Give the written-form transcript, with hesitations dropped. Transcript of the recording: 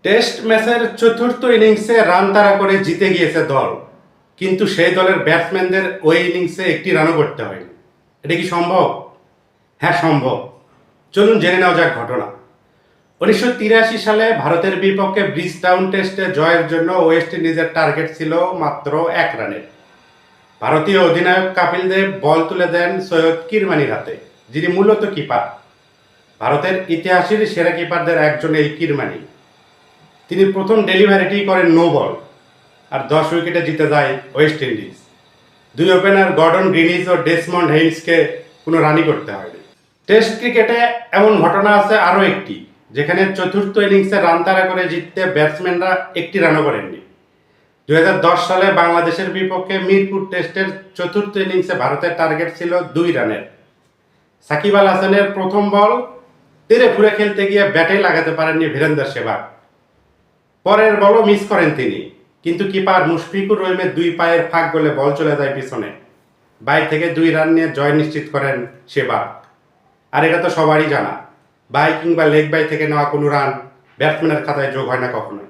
Test ম্যাচের চতুর্থ ইনিংসে রান তাড়া করে জিতে গিয়েছে দল, কিন্তু সেই দলের ব্যাটসম্যানদের ওই ইনিংসে একটি রানও করতে হয়নি। এটা কি সম্ভব? হ্যাঁ, সম্ভব। চলুন জেনে নেওয়া যাক ঘটনা। 1983 সালে ভারতের বিপক্ষে ব্রিজটাউন টেস্টে জয়ের জন্য ওয়েস্ট ইন্ডিজের টার্গেট ছিল মাত্র 1 রানের। ভারতীয় অধিনায়ক কপিল দেব বল তুলে দেন সৈয়দ কিরমানির হাতে, যিনি মূলত কিপার। ভারতের ইতিহাসের সেরা কিপারদের একজন এই কিরমানি। তিনি প্রথম ডেলিভারিটি করেন নো বল, আর 10 উইকেটে জিতে যায় ওয়েস্ট ইন্ডিজ। দুই ওপেনার গর্ডন গ্রিনিজ ও ডেসমন্ড হেইন্সকে কোনো রানই করতে হয়নি। টেস্ট ক্রিকেটে এমন ঘটনা আছে আরও একটি, যেখানে চতুর্থ ইনিংসে রান তাড়া করে জিততে ব্যাটসম্যানরা একটি রানও করেননি। 2010 সালে বাংলাদেশের বিপক্ষে মিরপুর টেস্টের চতুর্থ ইনিংসে ভারতের টার্গেট ছিল 2 রানের। সাকিব আল হাসানের প্রথম বল তেড়ে ফুরে খেলতে গিয়ে ব্যাটে লাগাতে পারেননি বীরেন্দর সেহবাগ। পরের বলও মিস করেন তিনি, কিন্তু কিপার মুশফিকুর রহিমের 2 পায়ের ফাঁক গলে বল চলে যায় পিছনে। বাইরে থেকে 2 রান নিয়ে জয় নিশ্চিত করেন সেহবাগ। আর এটা তো সবারই জানা, বাই কিংবা লেগ বাই থেকে নেওয়া কোনো রান ব্যাটসম্যানের খাতায় যোগ হয় না কখনোই।